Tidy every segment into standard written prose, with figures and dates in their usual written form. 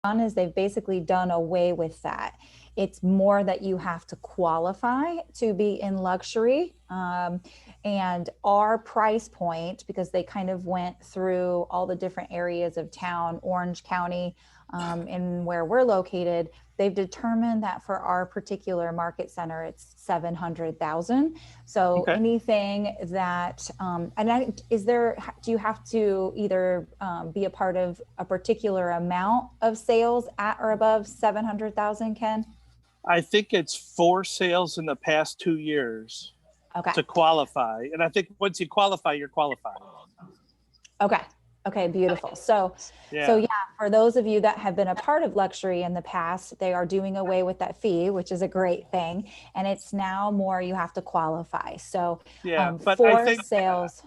done is they've basically done away with that. It's more that you have to qualify to be in luxury. And our price point, because they kind of went through all the different areas of town, Orange County, and where we're located, they've determined that for our particular market center, it's 700,000. So Okay. anything that, do you have to either be a part of a particular amount of sales at or above 700,000, Ken? I think it's 4 sales in the past 2 years Okay. to qualify. And I think once you qualify, you're qualified. Okay. Okay, beautiful. So Yeah. yeah, for those of you that have been a part of luxury in the past, they are doing away with that fee, which is a great thing. And it's now more you have to qualify. So Yeah. But I for think, sales.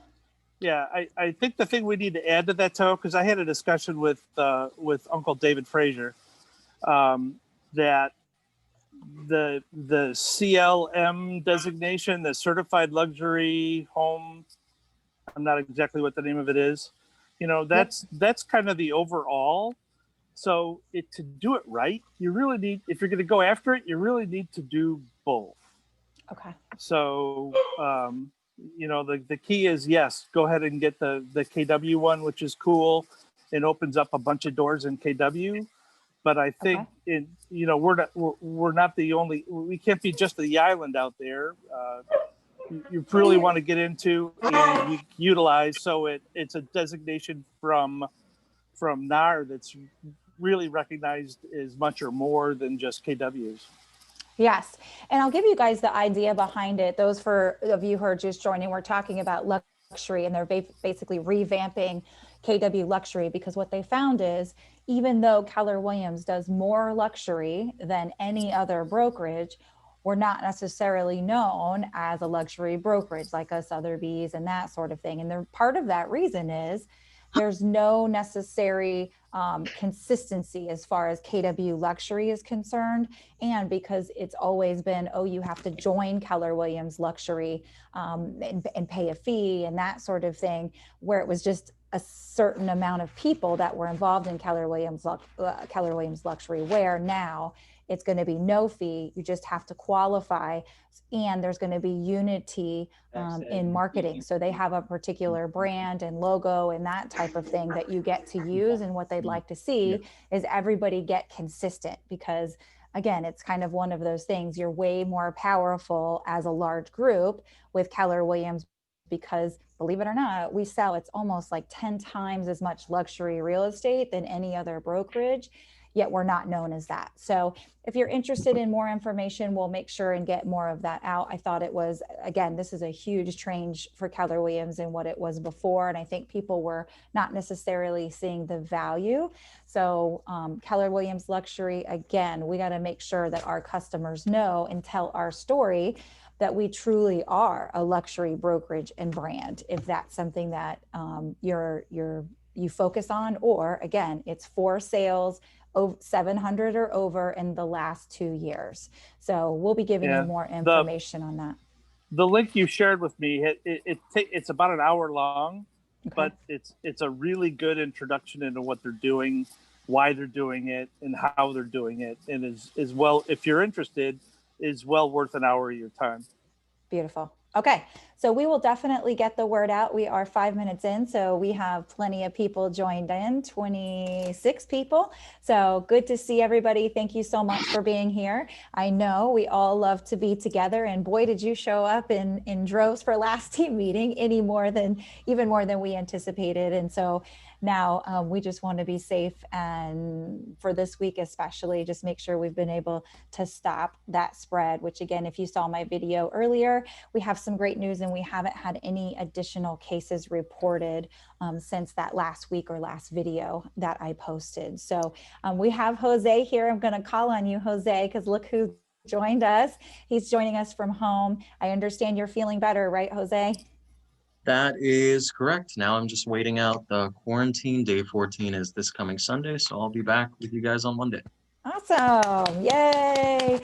yeah, I think the thing we need to add to that, too, because I had a discussion with Uncle David Frazier, that the CLM designation, the Certified Luxury Home, I'm not exactly what the name of it is. Yep. That's kind of the overall. So to do it right, you really need, if you're going to go after it, you really need to do both. Okay. So, the key is, yes, go ahead and get the KW one, which is cool. It opens up a bunch of doors in KW. But I think Okay. we're not the only, we can't be just the island out there. You really want to get into and utilize. So it's a designation from NAR that's really recognized as much or more than just KWs. Yes. And I'll give you guys the idea behind it. Those of you who are just joining, we're talking about luxury, and they're basically revamping KW luxury, because what they found is, even though Keller Williams does more luxury than any other brokerage, we're not necessarily known as a luxury brokerage like a Sotheby's and that sort of thing. And part of that reason is there's no necessary consistency as far as KW luxury is concerned. And because it's always been, oh, you have to join Keller Williams luxury and pay a fee and that sort of thing, where it was just a certain amount of people that were involved in Keller Williams luxury, where now it's going to be no fee. You just have to qualify, and there's going to be unity in marketing. So they have a particular brand and logo and that type of thing that you get to use. And what they'd like to see is everybody get consistent, because again, it's kind of one of those things. You're way more powerful as a large group with Keller Williams, because believe it or not, we sell, it's almost like 10 times as much luxury real estate than any other brokerage, yet we're not known as that. So if you're interested in more information, we'll make sure and get more of that out. I thought it was, again, this is a huge change for Keller Williams and what it was before. And I think people were not necessarily seeing the value. So Keller Williams luxury, again, we got to make sure that our customers know and tell our story that we truly are a luxury brokerage and brand, if that's something that you focus on. Or again, it's 4 sales, 700 or over in the last 2 years. So we'll be giving you more information on that. The link you shared with me, it's about an hour long, Okay. but it's a really good introduction into what they're doing, why they're doing it, and how they're doing it, and is well, if you're interested, is well worth an hour of your time. Beautiful. Okay, so we will definitely get the word out. We are 5 minutes in, so we have plenty of people joined in, 26 people. So good to see everybody. Thank you so much for being here. I know we all love to be together, and boy, did you show up in droves for last team meeting, even more than we anticipated. And so now we just want to be safe, and for this week especially, just make sure we've been able to stop that spread, which again, if you saw my video earlier, we have some great news, and we haven't had any additional cases reported since that last week or last video that I posted. So we have Jose here. I'm going to call on you, Jose, because look who joined us. He's joining us from home. I understand you're feeling better, right, Jose? That is correct. Now I'm just waiting out the quarantine. Day 14 is this coming Sunday, so I'll be back with you guys on Monday. Awesome. Yay.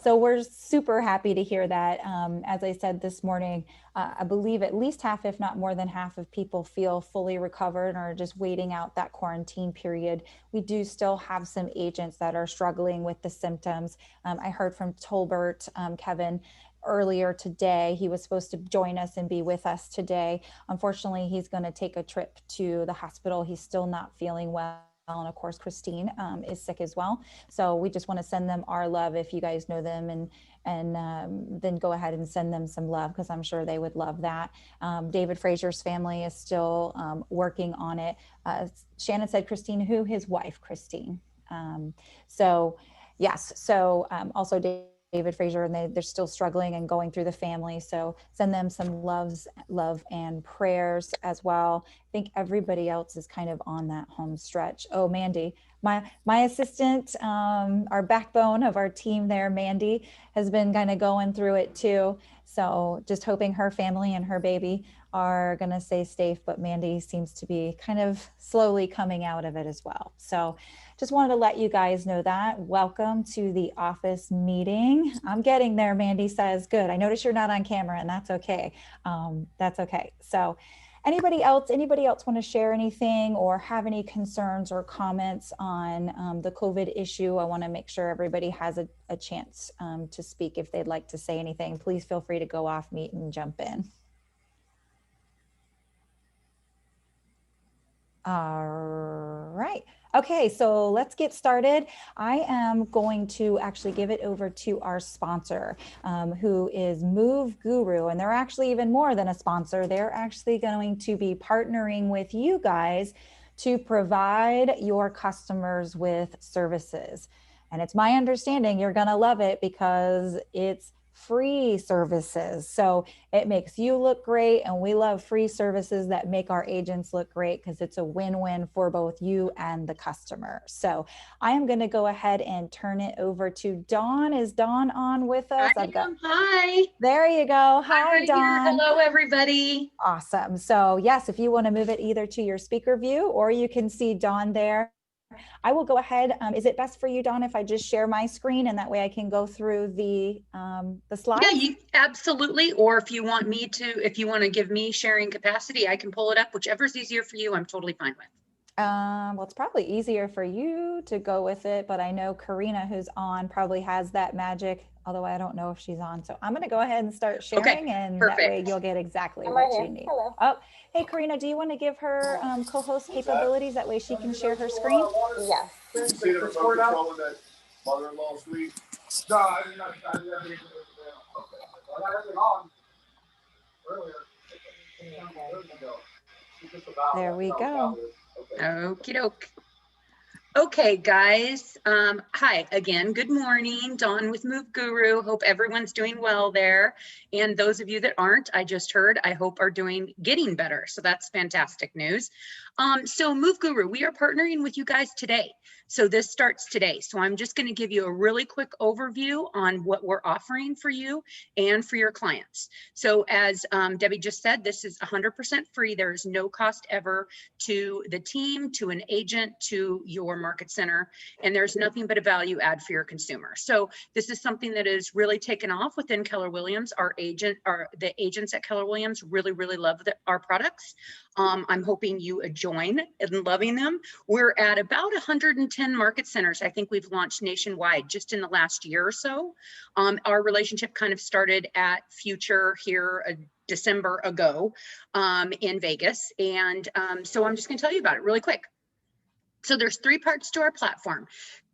So we're super happy to hear that. As I said this morning, I believe at least half, if not more than half of people feel fully recovered and are just waiting out that quarantine period. We do still have some agents that are struggling with the symptoms. I heard from Tolbert, Kevin, earlier today. He was supposed to join us and be with us today. Unfortunately, he's going to take a trip to the hospital. He's still not feeling well. And of course, Christine is sick as well. So we just want to send them our love. If you guys know them, and then go ahead and send them some love, because I'm sure they would love that. David Frazier's family is still working on it. Shannon said Christine, who? His wife, Christine. So yes, so also David Frazier, and they're still struggling and going through the family. So send them some love and prayers as well. I think everybody else is kind of on that home stretch. Oh, Mandy, my assistant, our backbone of our team there, Mandy, has been kind of going through it too. So just hoping her family and her baby are going to stay safe, but Mandy seems to be kind of slowly coming out of it as well. So just wanted to let you guys know that. Welcome to the office meeting. I'm getting there, Mandy says. Good. I notice you're not on camera, and that's okay. That's okay. So anybody else want to share anything or have any concerns or comments on the COVID issue? I want to make sure everybody has a chance to speak. If they'd like to say anything, please feel free to go off mute and jump in. All right. Okay, so let's get started. I am going to actually give it over to our sponsor, who is Move Guru, and they're actually even more than a sponsor. They're actually going to be partnering with you guys to provide your customers with services. And it's my understanding you're going to love it because it's free services. So it makes you look great, and we love free services that make our agents look great because it's a win-win for both you and the customer. So I am going to go ahead and turn it over to Dawn. Is Dawn on with us? Hi. There you go. Hi, right Dawn. Here. Hello, everybody. Awesome. So yes, if you want to move it either to your speaker view or you can see Dawn there. I will go ahead. Is it best for you, Dawn, if I just share my screen and that way I can go through the slides? Yeah, absolutely. Or if you want to give me sharing capacity, I can pull it up, whichever's easier for you. I'm totally fine with. Well, it's probably easier for you to go with it, but I know Karina, who's on, probably has that magic, although I don't know if she's on. So I'm going to go ahead and start sharing, and perfect. That way you'll get exactly what you need. Hello. Oh, hey, Karina, do you want to give her co-host capabilities? That way she can share her screen? Yes. Did you see the remote control in that mother-in-law suite? No, I didn't have anything. Okay. I got everything on earlier. There we go. Okie doke. Okay, guys. Hi again. Good morning. Dawn with Move Guru. Hope everyone's doing well there. And those of you that aren't, I just heard, I hope are getting better. So that's fantastic news. So Move Guru, we are partnering with you guys today. So this starts today. So I'm just going to give you a really quick overview on what we're offering for you and for your clients. So as Debbie just said, this is 100% free. There is no cost ever to the team, to an agent, to your market center, and there's nothing but a value add for your consumer. So this is something that is really taken off within Keller Williams. The agents at Keller Williams really, really love our products. I'm hoping you join in loving them. We're at about 110 market centers. I think we've launched nationwide just in the last year or so. Our relationship kind of started at Future here December ago in Vegas. And so I'm just going to tell you about it really quick. So there's 3 parts to our platform.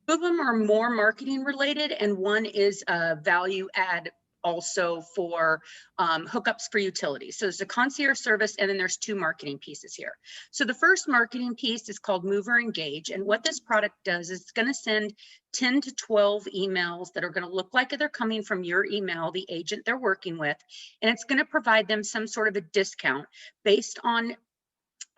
2 of them are more marketing related, and 1 is a value add also for hookups for utilities. So there's a concierge service, and then there's 2 marketing pieces here. So the first marketing piece is called Mover Engage. And what this product does is it's going to send 10 to 12 emails that are going to look like they're coming from your email, the agent they're working with, and it's going to provide them some sort of a discount based on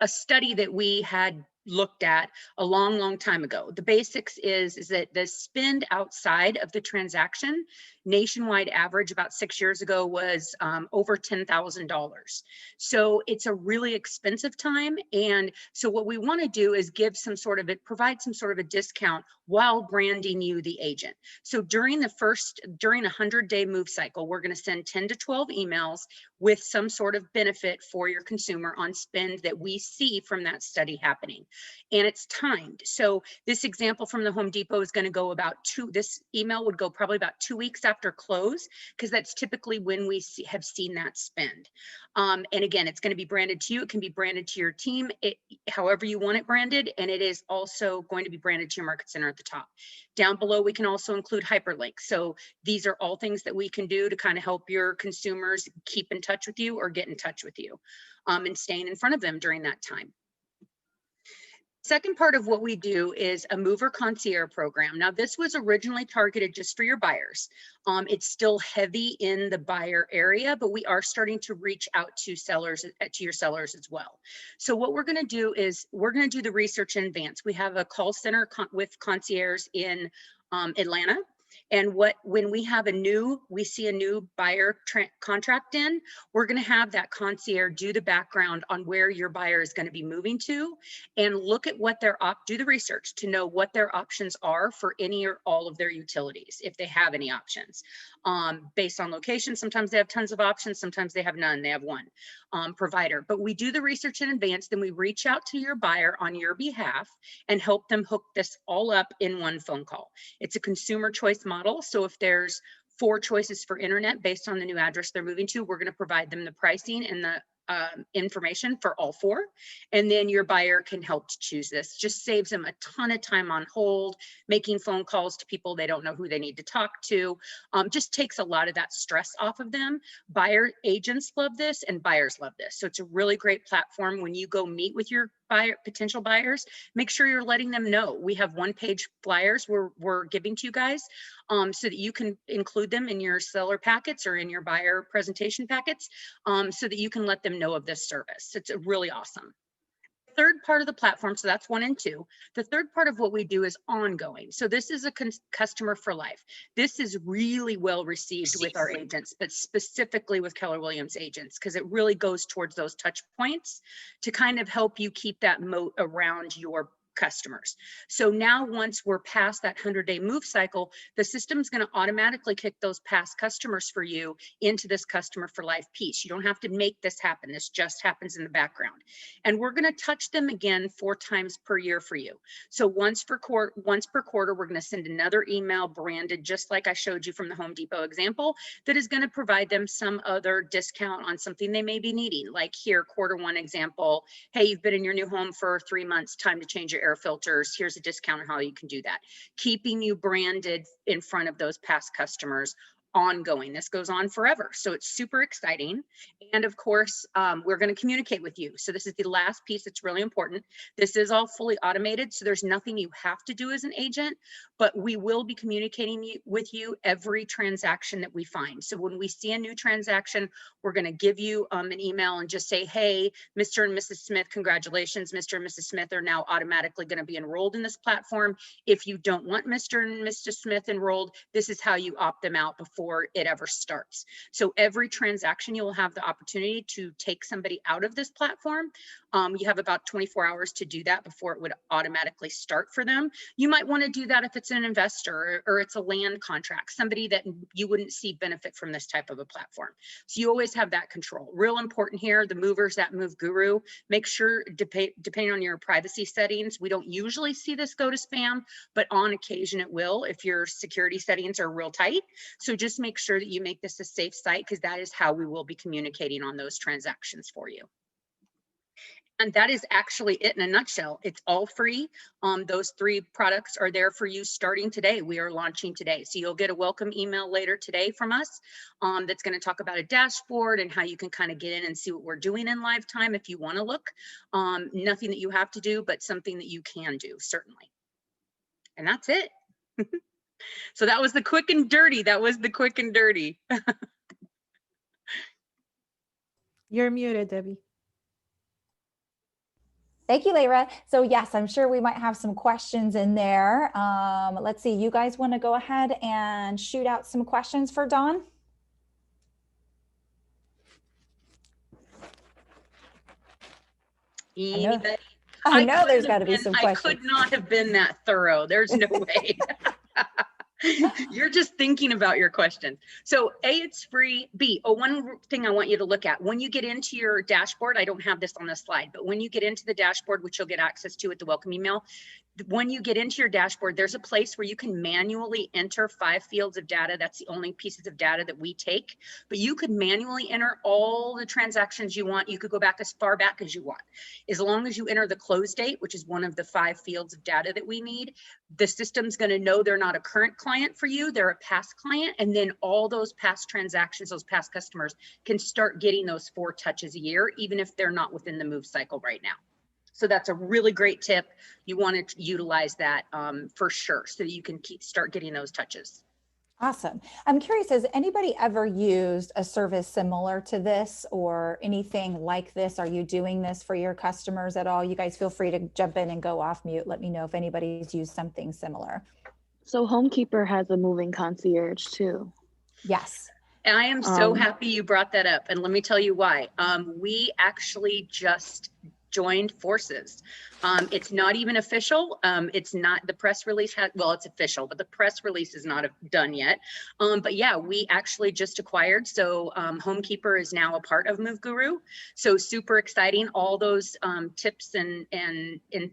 a study that we had looked at a long time ago. The basics is that the spend outside of the transaction, nationwide average about 6 years ago was over $10,000. So it's a really expensive time. And so what we want to do is provide some sort of a discount while branding you the agent. So during a 100-day move cycle, we're going to send 10 to 12 emails with some sort of benefit for your consumer on spend that we see from that study happening. And it's timed. So this example from the Home Depot is going to go about this email would go probably about 2 weeks after close, because that's typically when we have seen that spend. And again, it's going to be branded to you. It can be branded to your team, however you want it branded. And it is also going to be branded to your market center at the top. Down below, we can also include hyperlinks. So these are all things that we can do to kind of help your consumers keep in touch with you or get in touch with you, and staying in front of them during that time. Second part of what we do is a mover concierge program. Now, this was originally targeted just for your buyers. It's still heavy in the buyer area, but we are starting to reach out to sellers, to your sellers as well. So what we're going to do is we're going to do the research in advance. We have a call center with concierge in Atlanta. And when we see a new buyer contract in, we're going to have that concierge do the background on where your buyer is going to be moving to, and look at what do the research to know what their options are for any or all of their utilities, if they have any options. Based on location, sometimes they have tons of options, sometimes they have none, they have one provider. But we do the research in advance, then we reach out to your buyer on your behalf and help them hook this all up in one phone call. It's a consumer choice model. So if there's 4 choices for internet based on the new address they're moving to, we're going to provide them the pricing and the information for all 4, and then your buyer can help to choose this. Just saves them a ton of time on hold, making phone calls to people they don't know who they need to talk to. Just takes a lot of that stress off of them. Buyer agents love this and buyers love this. So it's a really great platform. When you go meet with your potential buyers, make sure you're letting them know. We have 1-page flyers we're giving to you guys, so that you can include them in your seller packets or in your buyer presentation packets, so that you can let them know of this service. It's really awesome. Third part of the platform, so that's 1 and 2. The third part of what we do is ongoing. So this is a customer for life. This is really well received with our agents, but specifically with Keller Williams agents, because it really goes towards those touch points to kind of help you keep that moat around your customers. So now once we're past that 100-day move cycle, the system's going to automatically kick those past customers for you into this customer for life piece. You don't have to make this happen. This just happens in the background. And we're going to touch them again 4 times per year for you. So once per quarter, we're going to send another email branded just like I showed you from the Home Depot example, that is going to provide them some other discount on something they may be needing. Like here, Q1 example, hey, you've been in your new home for 3 months, time to change your air filters. Here's a discount on how you can do that. Keeping you branded in front of those past customers ongoing. This goes on forever. So it's super exciting. And of course, we're going to communicate with you. So this is the last piece that's really important. This is all fully automated. So there's nothing you have to do as an agent, but we will be communicating with you every transaction that we find. So when we see a new transaction, we're going to give you an email and just say, hey, Mr. and Mrs. Smith, congratulations. Mr. and Mrs. Smith are now automatically going to be enrolled in this platform. If you don't want Mr. and Mrs. Smith enrolled, this is how you opt them out before it ever starts. So every transaction, you will have the opportunity to take somebody out of this platform. You have about 24 hours to do that before it would automatically start for them. You might want to do that if it's an investor or it's a land contract, somebody that you wouldn't see benefit from this type of a platform. So you always have that control. Real important here, the movers that move Guru, make sure, depending on your privacy settings, we don't usually see this go to spam, but on occasion it will if your security settings are real tight. So just make sure that you make this a safe site, because that is how we will be communicating on those transactions for you. And that is actually it in a nutshell. It's all free. Those 3 products are there for you starting today. We are launching today. So you'll get a welcome email later today from us that's going to talk about a dashboard and how you can kind of get in and see what we're doing in live time if you want to look. Nothing that you have to do, but something that you can do, certainly. And that's it. So that was the quick and dirty. That was the quick and dirty. You're muted, Debbie. Thank you, Layra. So yes, I'm sure we might have some questions in there. Let's see, you guys want to go ahead and shoot out some questions for Dawn? Anybody? I know there's couldn't got to be have some been- I questions. could not have been that thorough. There's no way. You're just thinking about your questions. So A, it's free. B, one thing I want you to look at when you get into your dashboard, I don't have this on the slide, but when you get into the dashboard, which you'll get access to at the welcome email, when you get into your dashboard, there's a place where you can manually enter 5 fields of data. That's the only pieces of data that we take, but you could manually enter all the transactions you want. You could go back as far back as you want. As long as you enter the close date, which is one of the 5 fields of data that we need, the system's going to know they're not a current client for you, they're a past client. And then all those past transactions, those past customers can start getting those 4 touches a year, even if they're not within the move cycle right now. So that's a really great tip. You want to utilize that for sure, so you can start getting those touches. Awesome. I'm curious, has anybody ever used a service similar to this or anything like this? Are you doing this for your customers at all? You guys feel free to jump in and go off mute. Let me know if anybody's used something similar. So Homekeeper has a moving concierge too. Yes. And I am so happy you brought that up. And let me tell you why. We actually just joined forces. It's not even official. It's not, the press release well, it's official, but the press release is not done yet. But yeah, we actually just acquired. So Homekeeper is now a part of Move Guru. So super exciting. All those tips and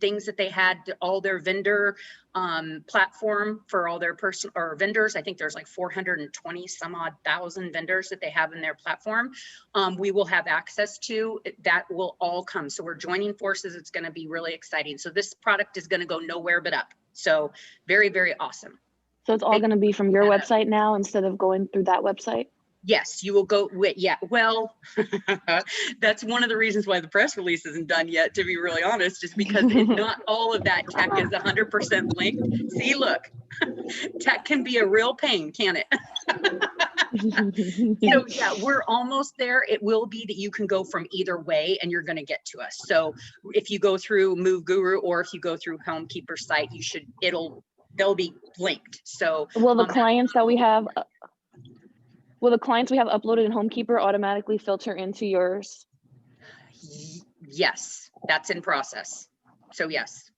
things that they had, all their vendor platform for all their vendors. I think there's like 420 some odd thousand vendors that they have in their platform. We will have access to that, will all come. So we're joining forces. It's going to be really exciting. So this product is going to go nowhere but up. So very, very awesome. So it's all going to be from your website now instead of going through that website? Yes, you will go with, yeah, well, that's one of the reasons why the press release isn't done yet, to be really honest, just because not all of that tech is 100% linked. See, look, tech can be a real pain, can't it? So yeah, we're almost there. It will be that you can go from either way and you're going to get to us. So if you go through Move Guru or if you go through Homekeeper site, they'll be linked. So will the clients that we have, will the clients we have uploaded in Homekeeper automatically filter into yours? Yes, that's in process. So yes,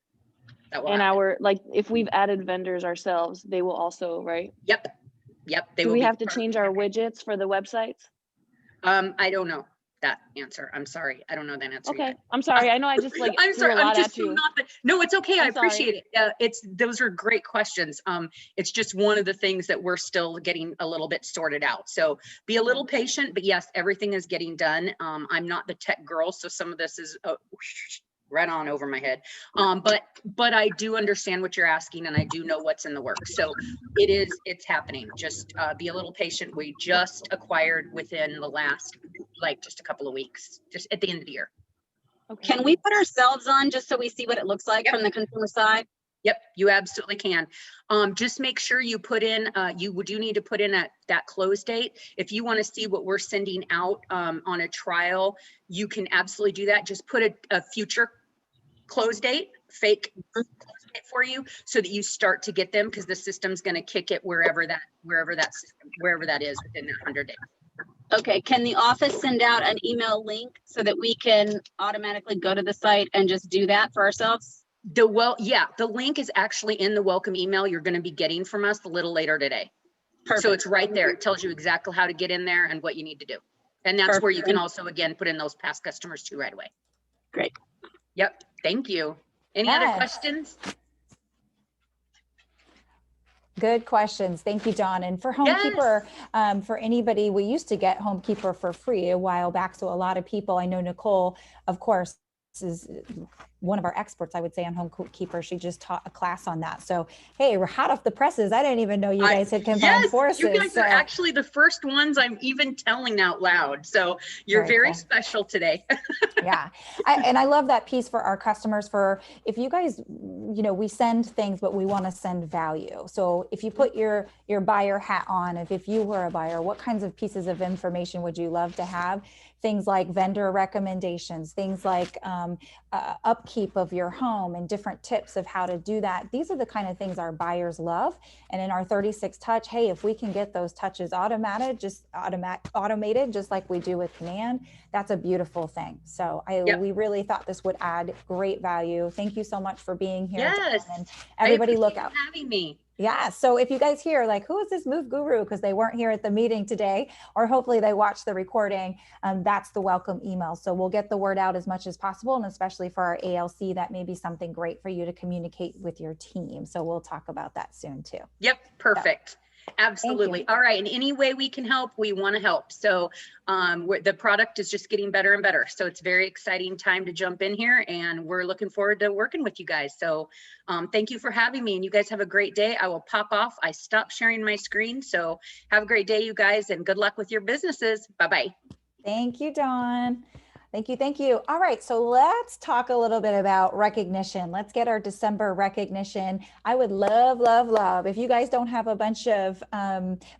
that will and happen. like if we've added vendors ourselves, they will also, right? Yep. They Do will we be have to change our widgets for the websites? I don't know that answer. I'm sorry. I don't know that answer. Okay. Yet. I'm sorry. I know I just like I'm sorry. I'm just not no, it's okay. I appreciate it. Those are great questions. It's just one of the things that we're still getting a little bit sorted out. So be a little patient, but yes, everything is getting done. I'm not the tech girl, so some of this is right on over my head. But I do understand what you're asking and I do know what's in the works. So it's happening. Just be a little patient. We just acquired within the last, just a couple of weeks, just at the end of the year. Okay. Can we put ourselves on just so we see what it looks like from the consumer side? Yep, you absolutely can. Just make sure you put in, you do need to put in that close date. If you want to see what we're sending out on a trial, you can absolutely do that. Just put a future close date, fake close date for you, so that you start to get them, because the system's going to kick it wherever that is within that 100 days. Okay, can the office send out an email link so that we can automatically go to the site and just do that for ourselves? The link is actually in the welcome email you're going to be getting from us a little later today. Perfect. So it's right there. It tells you exactly how to get in there and what you need to do. And that's where you can also, again, put in those past customers too right away. Great. Yep. Thank you. Any other questions? Good questions. Thank you, Dawn. And for Homekeeper, for anybody, we used to get Homekeeper for free a while back. So a lot of people, I know Nicole, of course, is one of our experts, I would say, on Homekeeper. She just taught a class on that. So, hey, we're hot off the presses. I didn't even know you guys had combined forces. You guys are actually the first ones I'm even telling out loud. So you're very cool. Special today. Yeah. And I love that piece for our customers. For if you guys, we send things, but we want to send value. So if you put your buyer hat on, if you were a buyer, what kinds of pieces of information would you love to have? Things like vendor recommendations, things like upkeep upkeep of your home and different tips of how to do that. These are the kind of things our buyers love. And in our 36 touch, hey, if we can get those touches automated, just like we do with Command, that's a beautiful thing. So we really thought this would add great value. Thank you so much for being here. Yes. And everybody look out. Having me. Yeah. So if you guys hear like, who is this Move Guru? Because they weren't here at the meeting today, or hopefully they watched the recording, that's the welcome email. So we'll get the word out as much as possible. And especially for our ALC, that may be something great for you to communicate with your team. So we'll talk about that soon too. Yep. Perfect. Absolutely. All right. In any way we can help, we want to help. So the product is just getting better and better. So it's very exciting time to jump in here, and we're looking forward to working with you guys. So thank you for having me, and you guys have a great day. I will pop off. I stopped sharing my screen. So have a great day, you guys, and good luck with your businesses. Bye-bye. Thank you, Dawn. Thank you. Thank you. All right. So let's talk a little bit about recognition. Let's get our December recognition. I would love if you guys don't have a bunch of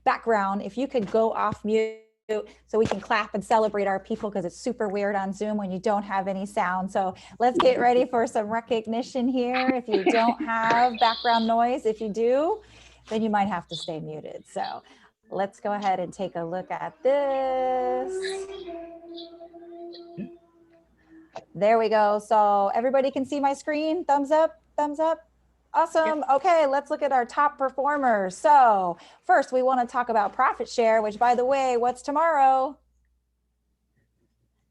background, if you could go off mute so we can clap and celebrate our people, because it's super weird on Zoom when you don't have any sound. So let's get ready for some recognition here. If you don't have background noise, if you do, then you might have to stay muted. So let's go ahead and take a look at this. There we go. So everybody can see my screen. Thumbs up, thumbs up. Awesome. Yep. Okay, let's look at our top performers. So first we want to talk about profit share, which by the way, what's tomorrow?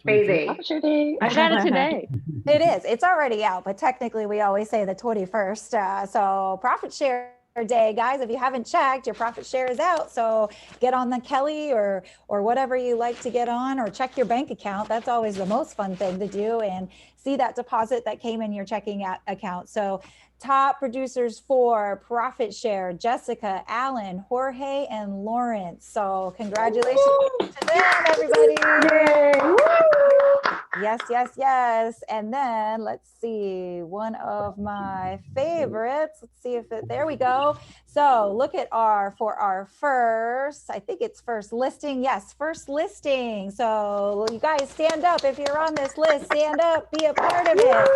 Crazy. Profit share day. I got it today. It is. It's already out, but technically we always say the 21st. So profit share day, guys, if you haven't checked, your profit share is out. So get on the Kelly or whatever you like to get on, or check your bank account. That's always the most fun thing to do, and see that deposit that came in your checking account. So top producers for profit share: Jessica, Alan, Jorge, and Lawrence. So congratulations to them, everybody. Yay. Yes. And then let's see, one of my favorites. Let's see if there we go. So look at for our first, I think it's first listing. Yes, first listing. So you guys stand up if you're on this list. Stand up, be a part of it.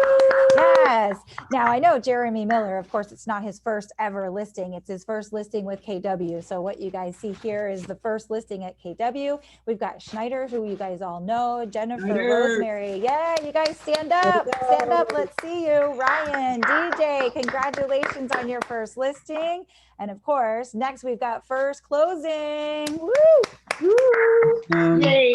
Yes. Now I know Jeremy Miller, of course, it's not his first ever listing. It's his first listing with KW. So what you guys see here is the first listing at KW. We've got Schneider, who you guys all know, Jennifer, Rosemary. Yeah, you guys stand up. Stand up. Let's see you. Ryan, DJ, congratulations on your first listing. And of course, next we've got first closing. Woo! Yay!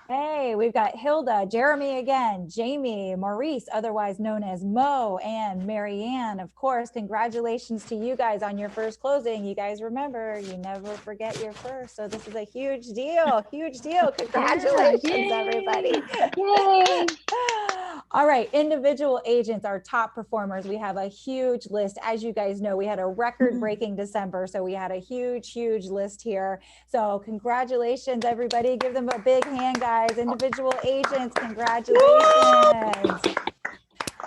Hey, we've got Hilda, Jeremy again, Jamie, Maurice, otherwise known as Mo, and Marianne. Of course, congratulations to you guys on your first closing. You guys remember, you never forget your first. So this is a huge deal, huge deal. Congratulations, everybody. Yay! All right, individual agents, our top performers. We have a huge list. As you guys know, we had a record-breaking December, so we had a huge list here. So congratulations, everybody. Give them a big hand, guys. Individual agents, congratulations.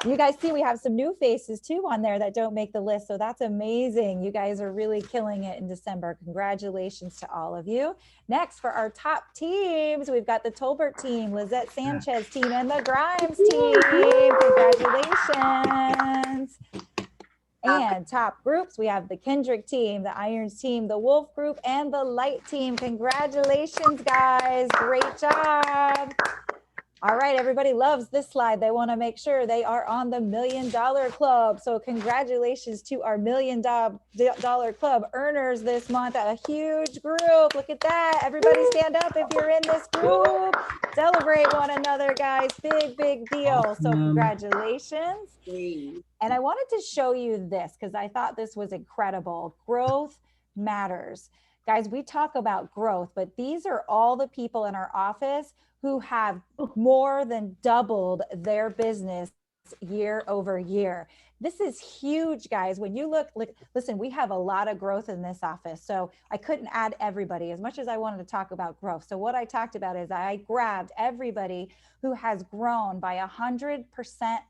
You guys see we have some new faces too on there that don't make the list, so that's amazing. You guys are really killing it in December. Congratulations to all of you. Next, for our top teams, we've got the Tolbert team, Lizette Sanchez team, and the Grimes team. Congratulations. And top groups, we have the Kendrick team, the Irons team, the Wolf group, and the Light team. Congratulations, guys. Great job. All right, everybody loves this slide. They want to make sure they are on the $1 Million Club. So congratulations to our $1 Million Club earners this month. A huge group. Look at that. Everybody stand up if you're in this group. Celebrate one another, guys. Big deal. So congratulations. And I wanted to show you this because I thought this was incredible. Growth matters. Guys, we talk about growth, but these are all the people in our office who have more than doubled their business year over year. This is huge, guys. When you look, listen, we have a lot of growth in this office. So I couldn't add everybody as much as I wanted to talk about growth. So what I talked about is I grabbed everybody who has grown by 100%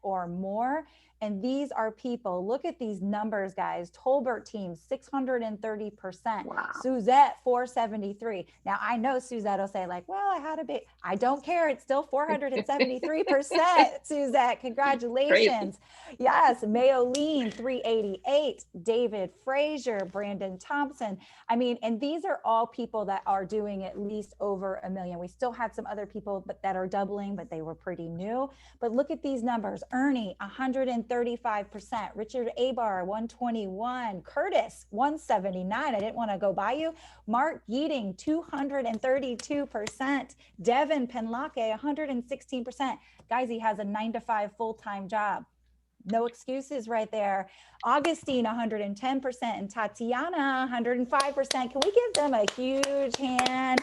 or more And these are people, look at these numbers, guys. Tolbert team, 630%. Wow. Suzette, 473. Now, I know Suzette will say like, well, I had a bit. I don't care. It's still 473%, Suzette. Congratulations. Yes, Mayo Lean, 388. David Frazier, Brandon Thompson. I mean, and these are all people that are doing at least over $1 million. We still had some other people that are doubling, but they were pretty new. But look at these numbers. Ernie, 135%. Richard Abar, 121. Curtis, 179. I didn't want to go by you. Mark Yeating, 232%. Devin Penlake, 116%. Guys, he has a 9-to-5 full-time job. No excuses right there. Augustine, 110%, and Tatiana, 105%. Can we give them a huge hand?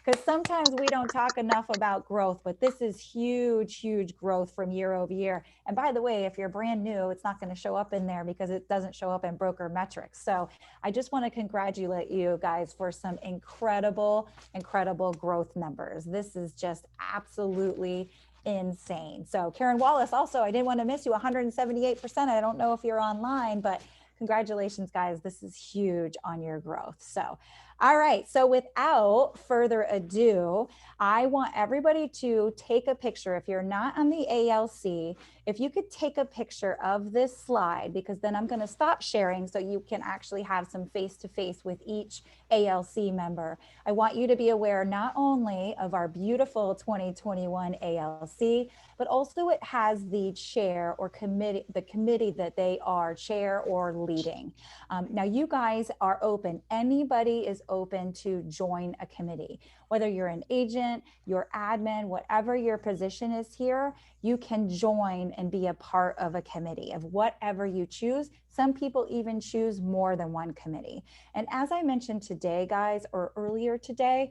Because sometimes we don't talk enough about growth, but this is huge, huge growth from year over year. And by the way, if you're brand new, it's not going to show up in there because it doesn't show up in broker metrics. So I just want to congratulate you guys for some incredible, incredible growth numbers. This is just absolutely insane. So Karen Wallace, also, I didn't want to miss you, 178%. I don't know if you're online, but congratulations, guys. This is huge on your growth. So, all right. So without further ado, I want everybody to take a picture. If you're not on the ALC, if you could take a picture of this slide, because then I'm going to stop sharing so you can actually have some face-to-face with each ALC member. I want you to be aware not only of our beautiful 2021 ALC, but also it has the chair or committee, the committee that they are chair or leading. Now you guys are open. Anybody is open to join a committee. Whether you're an agent, your admin, whatever your position is here, you can join and be a part of a committee of whatever you choose. Some people even choose more than one committee. And as I mentioned today, guys, or earlier today,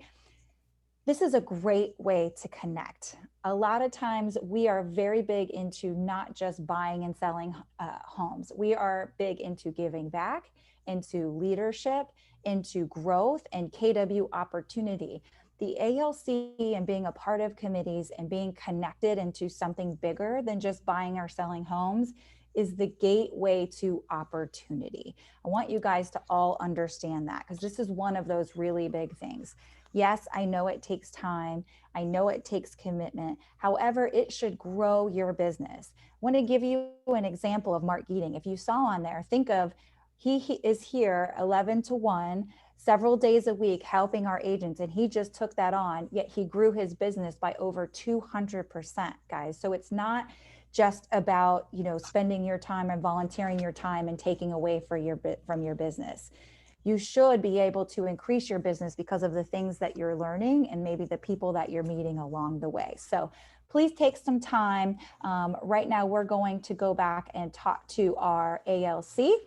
this is a great way to connect. A lot of times we are very big into not just buying and selling homes. We are big into giving back, into leadership, into growth, and KW opportunity. The ALC and being a part of committees and being connected into something bigger than just buying or selling homes is the gateway to opportunity. I want you guys to all understand that, because this is one of those really big things. Yes, I know it takes time. I know it takes commitment. However, it should grow your business. I want to give you an example of Mark Geating. If you saw on there, think of he is here 11 to 1, several days a week helping our agents, and he just took that on, yet he grew his business by over 200%, guys. So it's not just about, you know, spending your time and volunteering your time and taking away from your business. You should be able to increase your business because of the things that you're learning and maybe the people that you're meeting along the way. So please take some time. Right now, we're going to go back and talk to our ALC.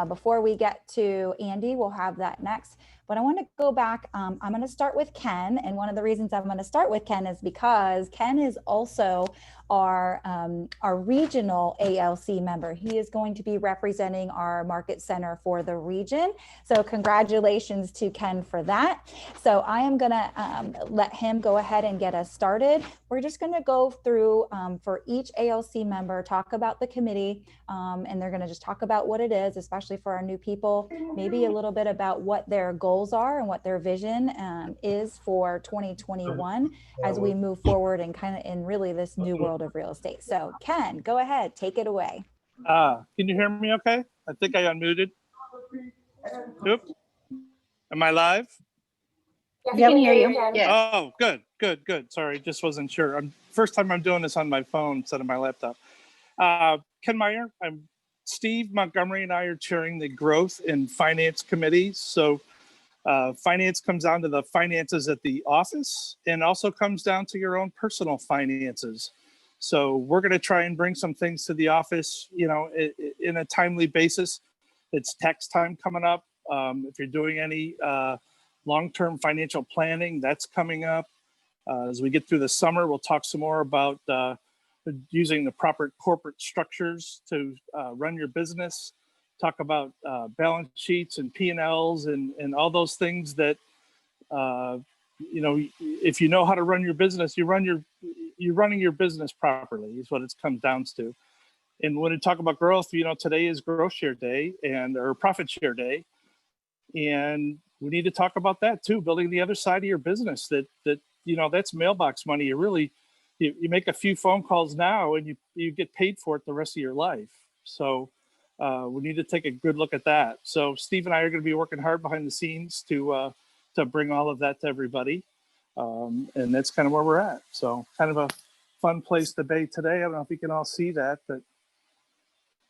Before we get to Andy, we'll have that next. But I want to go back. I'm going to start with Ken. And one of the reasons I'm going to start with Ken is because Ken is also our regional ALC member. He is going to be representing our market center for the region. So congratulations to Ken for that. So I am going to let him go ahead and get us started. We're just going to go through for each ALC member, talk about the committee, and they're going to just talk about what it is, especially for our new people, maybe a little bit about what their goals are and what their vision is for 2021 as we move forward and kind of in really this new world of real estate. So Ken, go ahead, take it away. Can you hear me okay? I think I unmuted. Oops. Am I live? We can hear you. Yes. Oh, good. Sorry, just wasn't sure. First time I'm doing this on my phone instead of my laptop. Ken Meyer, Steve Montgomery and I are chairing the growth and finance committee. So finance comes down to the finances at the office and also comes down to your own personal finances. So we're going to try and bring some things to the office, you know, in a timely basis. It's tax time coming up. If you're doing any long-term financial planning, that's coming up. As we get through the summer, we'll talk some more about using the proper corporate structures to run your business. Talk about balance sheets and P&Ls and all those things that, you know, if you know how to run your business, you're running your business properly is what it comes down to. And when we talk about growth, today is growth share day or profit share day. And we need to talk about that too, building the other side of your business that's mailbox money. You make a few phone calls now and you get paid for it the rest of your life. So we need to take a good look at that. So Steve and I are going to be working hard behind the scenes to bring all of that to everybody. And that's kind of where we're at. So kind of a fun place to be today. I don't know if you can all see that, but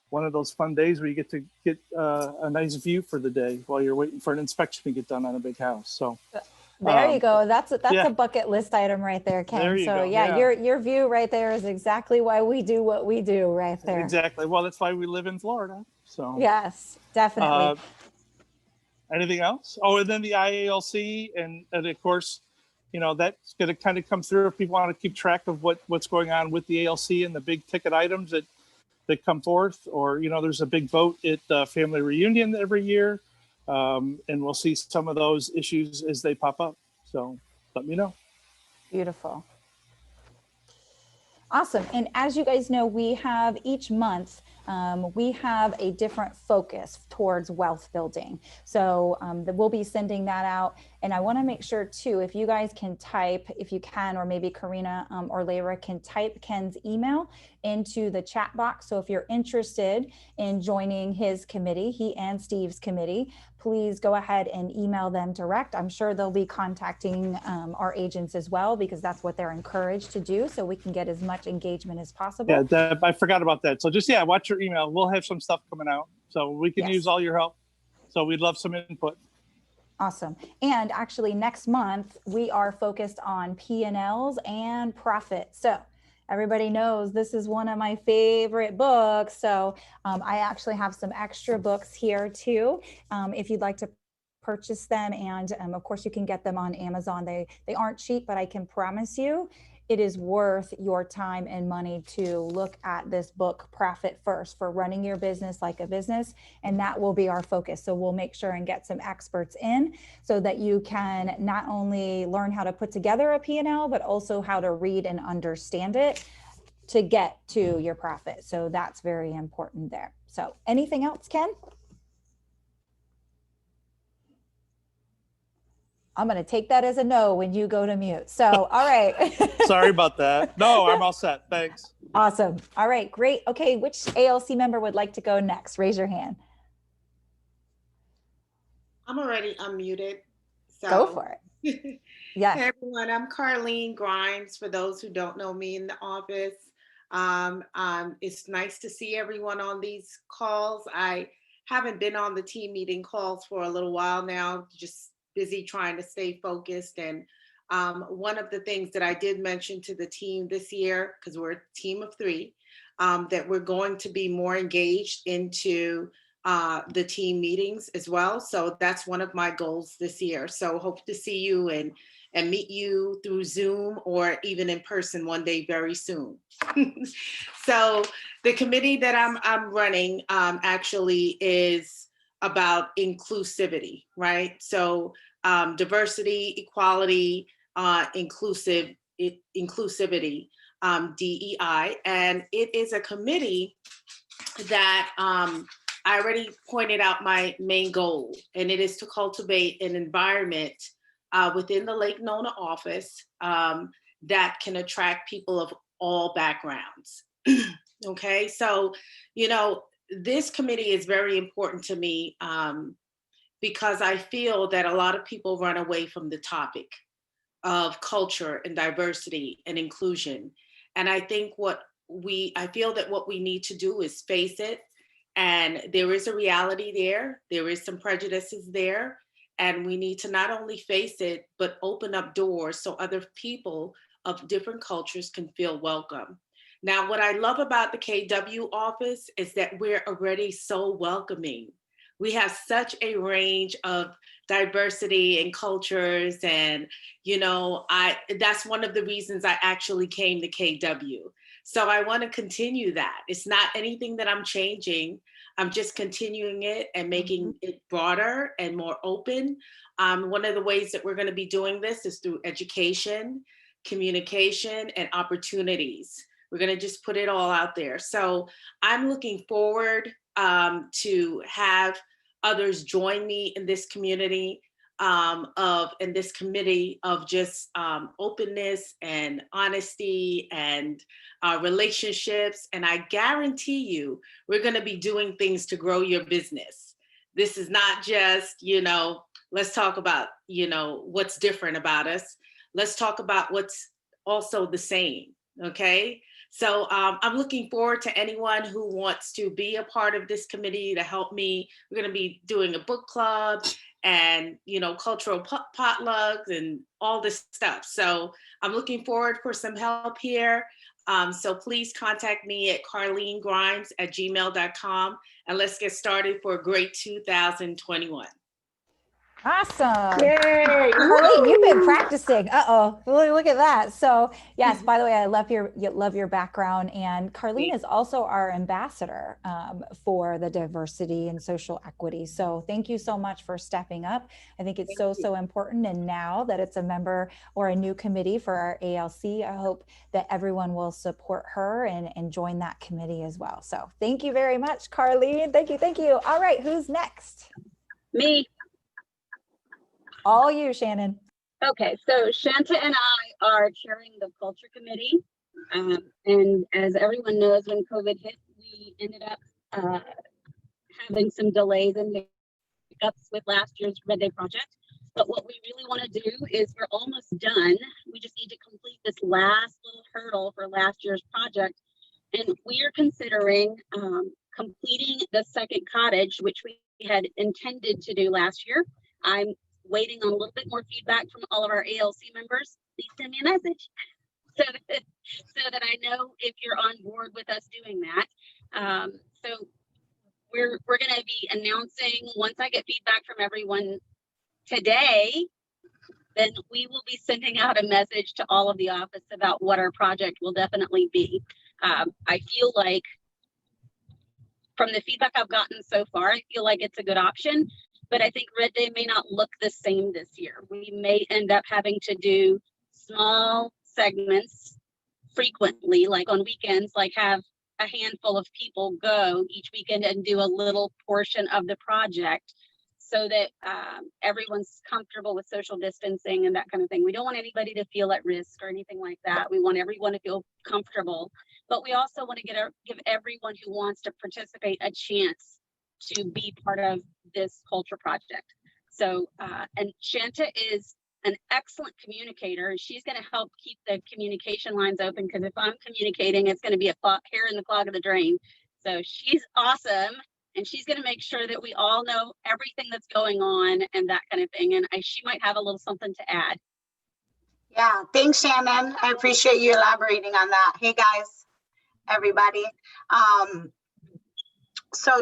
one of those fun days where you get to get a nice view for the day while you're waiting for an inspection to get done on a big house. So there you go. That's yeah. a bucket list item right there, Ken. There you So go. yeah, your view right there is exactly why we do what we do right there. Exactly. Well, that's why we live in Florida. So yes, definitely. Anything else? Oh, and then the IALC, and of course, that's going to kind of come through if people want to keep track of what's going on with the ALC and the big ticket items that come forth, or there's a big vote at family reunion every year, and we'll see some of those issues as they pop up. So let me know. Beautiful. Awesome. And as you guys know, we have each month, we have a different focus towards wealth building. So we'll be sending that out. And I want to make sure too, if you guys can type, if you can, or maybe Karina or Layra can type Ken's email into the chat box. So if you're interested in joining his committee, he and Steve's committee, please go ahead and email them direct. I'm sure they'll be contacting our agents as well, because that's what they're encouraged to do, so we can get as much engagement as possible. Yeah, Deb, I forgot about that. So just, watch your email. We'll have some stuff coming out. So we can use all your help. So we'd love some input. Awesome. And actually next month, we are focused on P&Ls and profit. So everybody knows this is one of my favorite books. So I actually have some extra books here too, if you'd like to purchase them. And of course you can get them on Amazon. They aren't cheap, but I can promise you it is worth your time and money to look at this book, Profit First, for running your business like a business. And that will be our focus. So we'll make sure and get some experts in so that you can not only learn how to put together a P&L, but also how to read and understand it to get to your profit. So that's very important there. So anything else, Ken? I'm going to take that as a no when you go to mute. So, all right. Sorry about that. No, I'm all set. Thanks. Awesome. All right, great. Okay, which ALC member would like to go next? Raise your hand. I'm already unmuted. So. Go for it. Yes. Hey everyone, I'm Carlene Grimes, for those who don't know me in the office. It's nice to see everyone on these calls. I haven't been on the team meeting calls for a little while now, just busy trying to stay focused. And one of the things that I did mention to the team this year, because we're a team of 3, that we're going to be more engaged into the team meetings as well. So that's one of my goals this year. So hope to see you and meet you through Zoom or even in person one day very soon. So the committee that I'm running actually is about inclusivity, right? So diversity, equality, inclusivity, DEI, and it is a committee that I already pointed out my main goal, and it is to cultivate an environment within the Lake Nona office that can attract people of all backgrounds. Okay, so, this committee is very important to me because I feel that a lot of people run away from the topic of culture and diversity and inclusion. And I think I feel that what we need to do is face it. And there is a reality there. There is some prejudices there. And we need to not only face it, but open up doors so other people of different cultures can feel welcome. Now, what I love about the KW office is that we're already so welcoming. We have such a range of diversity and cultures. And, that's one of the reasons I actually came to KW. So I want to continue that. It's not anything that I'm changing. I'm just continuing it and making it broader and more open. One of the ways that we're going to be doing this is through education, communication, and opportunities. We're going to just put it all out there. So I'm looking forward to have others join me in this community in this committee of just openness and honesty and relationships. And I guarantee you, we're going to be doing things to grow your business. This is not just, let's talk about, what's different about us. Let's talk about what's also the same. Okay. So I'm looking forward to anyone who wants to be a part of this committee to help me. We're going to be doing a book club and, cultural potlucks and all this stuff. So I'm looking forward for some help here. So please contact me at carlenegrimes@gmail.com and let's get started for a great 2021. Awesome. Yay! Carlene, you've been practicing. Uh-oh, look at that. So yes, by the way, I love your background. And Carlene is also our ambassador for the diversity and social equity. So thank you so much for stepping up. I think it's so important. And now that it's a member or a new committee for our ALC, I hope that everyone will support her and join that committee as well. So thank you very much, Carlene. Thank you. Thank you. All right, who's next? Me. All you, Shannon. Okay, so Shanta and I are chairing the culture committee. And as everyone knows, when COVID hit, we ended up having some delays and hiccups with last year's Red Day project. But what we really want to do is we're almost done. We just need to complete this last little hurdle for last year's project. And we are considering completing the second cottage, which we had intended to do last year. I'm waiting on a little bit more feedback from all of our ALC members. Please send me a message so that I know if you're on board with us doing that. So we're going to be announcing, once I get feedback from everyone today, then we will be sending out a message to all of the office about what our project will definitely be. I feel like from the feedback I've gotten so far, I feel like it's a good option. But I think Red Day may not look the same this year. We may end up having to do small segments frequently, like on weekends, like have a handful of people go each weekend and do a little portion of the project so that everyone's comfortable with social distancing and that kind of thing. We don't want anybody to feel at risk or anything like that. We want everyone to feel comfortable, but we also want to give everyone who wants to participate a chance to be part of this culture project. So, and Shanta is an excellent communicator. She's going to help keep the communication lines open, because if I'm communicating, it's going to be a hair in the clog of the drain. So she's awesome. And she's going to make sure that we all know everything that's going on and that kind of thing. And she might have a little something to add. Yeah, thanks, Shannon. I appreciate you elaborating on that. Hey guys, everybody. So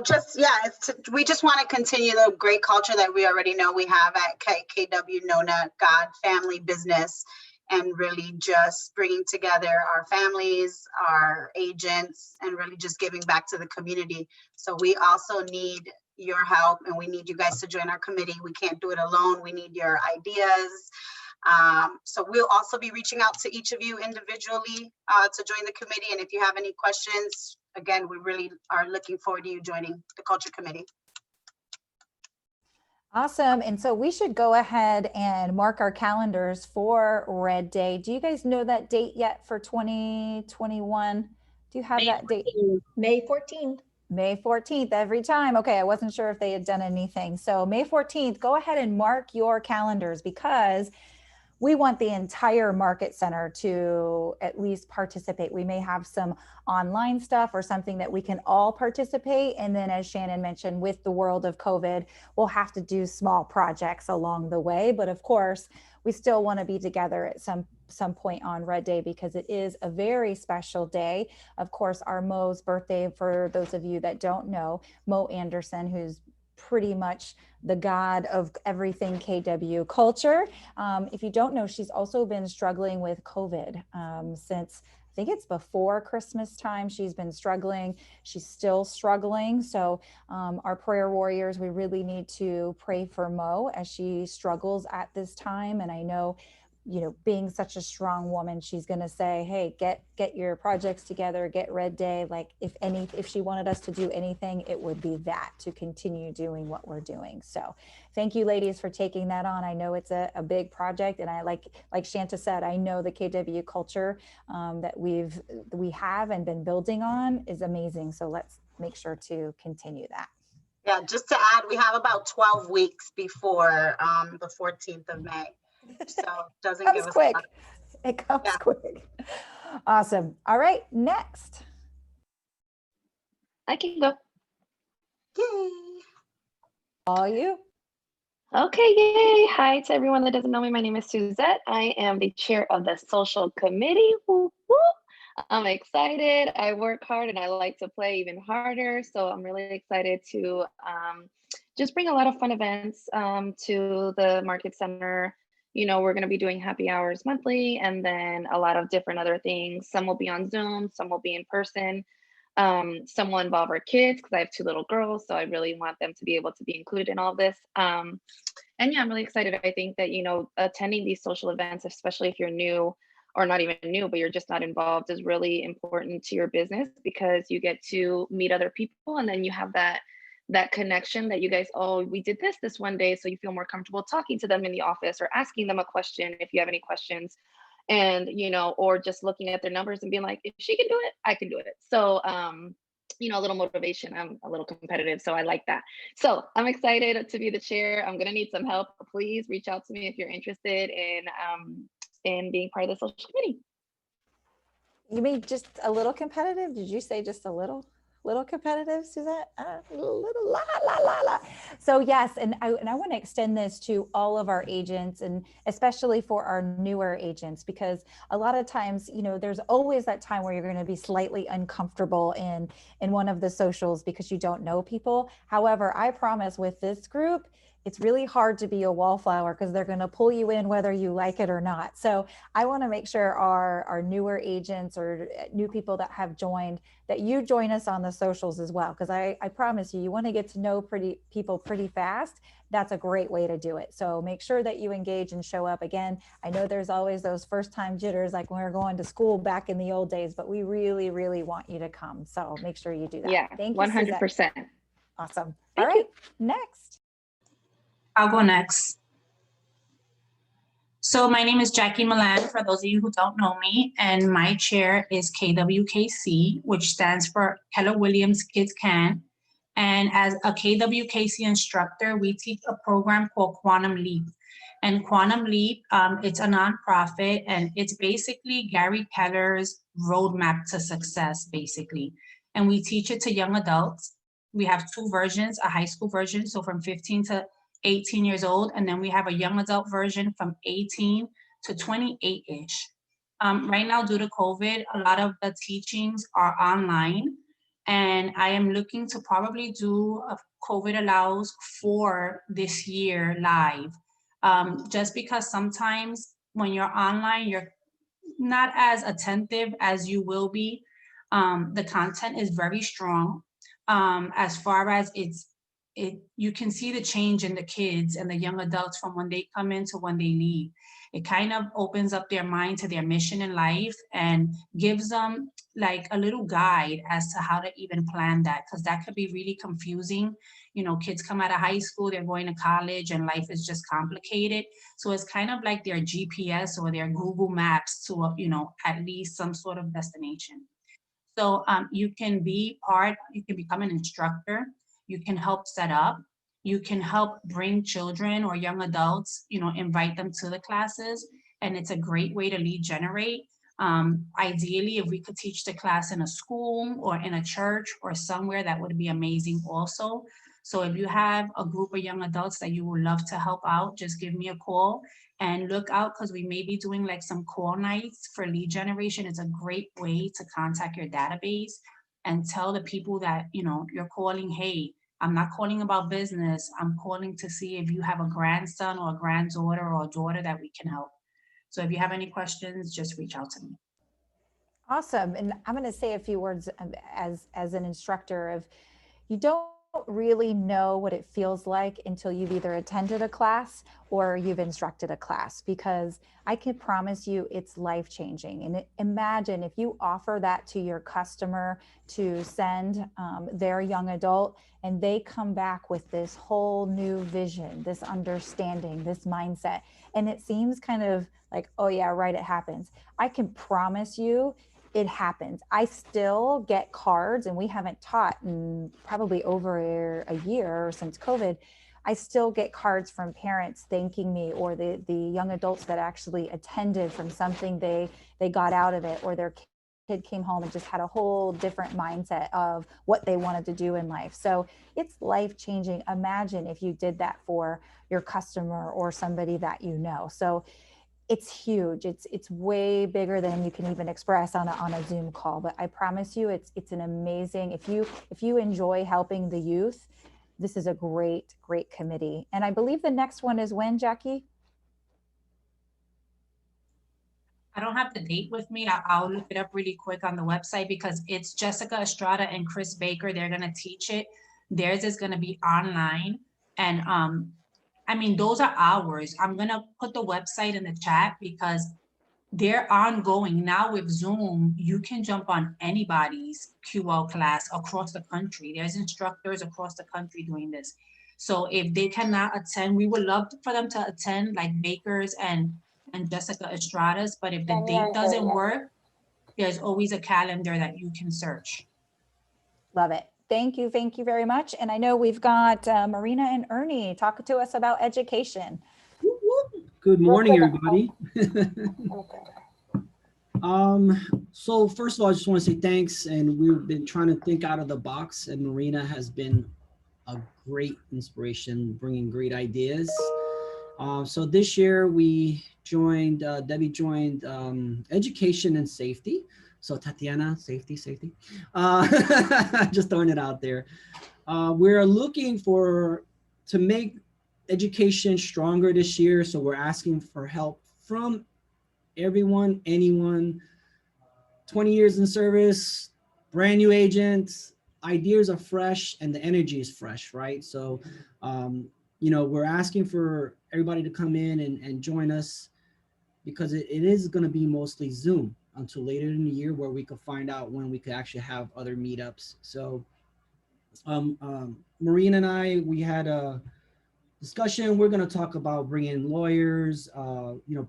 we just want to continue the great culture that we already know we have at KW Nona, God, family, business, and really just bringing together our families, our agents, and really just giving back to the community. So we also need your help, and we need you guys to join our committee. We can't do it alone. We need your ideas. So we'll also be reaching out to each of you individually to join the committee. And if you have any questions, again, we really are looking forward to you joining the culture committee. Awesome. And so we should go ahead and mark our calendars for Red Day. Do you guys know that date yet for 2021? Do you have May that date? 14th. May 14th. May 14th every time. Okay, I wasn't sure if they had done anything. So May 14th, go ahead and mark your calendars, because we want the entire market center to at least participate. We may have some online stuff or something that we can all participate. And then, as Shannon mentioned, with the world of COVID, we'll have to do small projects along the way. But of course, we still want to be together at some point on Red Day, because it is a very special day. Of course, our Mo's birthday, for those of you that don't know, Mo Anderson, who's pretty much the god of everything KW culture. If you don't know, she's also been struggling with COVID since, I think it's before Christmas time. She's been struggling. She's still struggling. So our prayer warriors, we really need to pray for Mo as she struggles at this time. And I know being such a strong woman, she's going to say, hey, get your projects together, get red day. Like if she wanted us to do anything, it would be that, to continue doing what we're doing. So thank you, ladies, for taking that on. I know it's a big project, and I like Shanta said, I know the KW culture that we have and been building on is amazing. So let's make sure to continue that. Yeah, just to add, we have about 12 weeks before the 14th of May. So it doesn't give us quick. a lot. It comes Yeah. quick. Awesome. All right, next. I can go. Yay. All you. Okay, yay. Hi to everyone that doesn't know me. My name is Suzette. I am the chair of the social committee. Woo, woo. I'm excited. I work hard and I like to play even harder. So I'm really excited to just bring a lot of fun events to the Market Center. We're going to be doing happy hours monthly, and then a lot of different other things. Some will be on Zoom, some will be in person. Some will involve our kids because I have 2 little girls. So I really want them to be able to be included in all of this. And yeah, I'm really excited. I think that, attending these social events, especially if you're new, or not even new, but you're just not involved, is really important to your business, because you get to meet other people, and then you have that connection that you guys, oh, we did this one day, so you feel more comfortable talking to them in the office or asking them a question if you have any questions, and or just looking at their numbers and being like, if she can do it, I can do it. So a little motivation. I'm a little competitive, so I like that. So I'm excited to be the chair. I'm gonna need some help. Please reach out to me if you're interested in being part of the social committee. You mean just a little competitive? Did you say just a little competitive, Suzette? Little la. So yes, and I want to extend this to all of our agents, and especially for our newer agents, because a lot of times, there's always that time where you're going to be slightly uncomfortable in one of the socials because you don't know people. However, I promise with this group, it's really hard to be a wallflower because they're going to pull you in whether you like it or not. So I want to make sure our newer agents or new people that have joined, that you join us on the socials as well. Because I promise you want to get to know people pretty fast. That's a great way to do it. So make sure that you engage and show up. Again, I know there's always those first time jitters, like when we were going to school back in the old days, but we really, really want you to come. So make sure you do that. Yeah, thank you, 100%. Suzette. Awesome. Thank All right, you. next. I'll go next. So my name is Jackie Milan, for those of you who don't know me, and my chair is KWKC, which stands for Keller Williams Kids Can. And as a KWKC instructor, we teach a program called Quantum Leap. And Quantum Leap, it's a nonprofit, and it's basically Gary Keller's roadmap to success, basically. And we teach it to young adults. We have 2 versions, a high school version, so from 15 to 18 years old, and then we have a young adult version from 18 to 28-ish. Right now, due to COVID, a lot of the teachings are online, and I am looking to probably do a COVID allows for this year live, just because sometimes when you're online, you're not as attentive as you will be. The content is very strong, as far as you can see the change in the kids and the young adults from when they come in to when they leave. It kind of opens up their mind to their mission in life and gives them like a little guide as to how to even plan that, because that could be really confusing. Kids come out of high school, they're going to college, and life is just complicated. So it's kind of like their GPS or their Google Maps to, at least some sort of destination. So you can become an instructor. You can help set up, you can help bring children or young adults, invite them to the classes. And it's a great way to lead generate. Ideally, if we could teach the class in a school or in a church or somewhere, that would be amazing also. So if you have a group of young adults that you would love to help out, just give me a call and look out, because we may be doing like some call nights for lead generation. It's a great way to contact your database and tell the people that, you're calling, hey, I'm not calling about business. I'm calling to see if you have a grandson or a granddaughter or a daughter that we can help. So if you have any questions, just reach out to me. Awesome. And I'm going to say a few words as an instructor of, you don't really know what it feels like until you've either attended a class or you've instructed a class, because I can promise you it's life-changing. And imagine if you offer that to your customer to send their young adult, and they come back with this whole new vision, this understanding, this mindset, and it seems kind of like, oh yeah, right, it happens. I can promise you it happens. I still get cards, and we haven't taught in probably over a year since COVID. I still get cards from parents thanking me, or the young adults that actually attended from something they got out of it, or their kid came home and just had a whole different mindset of what they wanted to do in life. So it's life-changing. Imagine if you did that for your customer or somebody that you know. So it's huge. It's way bigger than you can even express on a Zoom call. But I promise you, it's an amazing. If you enjoy helping the youth, this is a great committee. And I believe the next one is when, Jackie? I don't have the date with me. I'll look it up really quick on the website, because it's Jessica Estrada and Chris Baker. They're going to teach it. Theirs is going to be online. And I mean, those are hours. I'm going to put the website in the chat, because they're ongoing. Now with Zoom, you can jump on anybody's QL class across the country. There's instructors across the country doing this. So if they cannot attend, we would love for them to attend, like Baker's and Jessica Estrada's. But if the date doesn't work, there's always a calendar that you can search. Love it. Thank you very much. And I know we've got Marina and Ernie talking to us about education. Good morning, everybody. So first of all, I just want to say thanks. And we've been trying to think out of the box, and Marina has been a great inspiration, bringing great ideas. So this year we joined, Debbie joined education and safety. So Tatiana, safety. Just throwing it out there. We're looking to make education stronger this year. So we're asking for help from everyone, anyone, 20 years in service, brand new agents. Ideas are fresh and the energy is fresh, right? So, we're asking for everybody to come in and join us, because it is going to be mostly Zoom until later in the year, where we could find out when we could actually have other meetups. So Marina and I, we had a discussion. We're going to talk about bringing lawyers,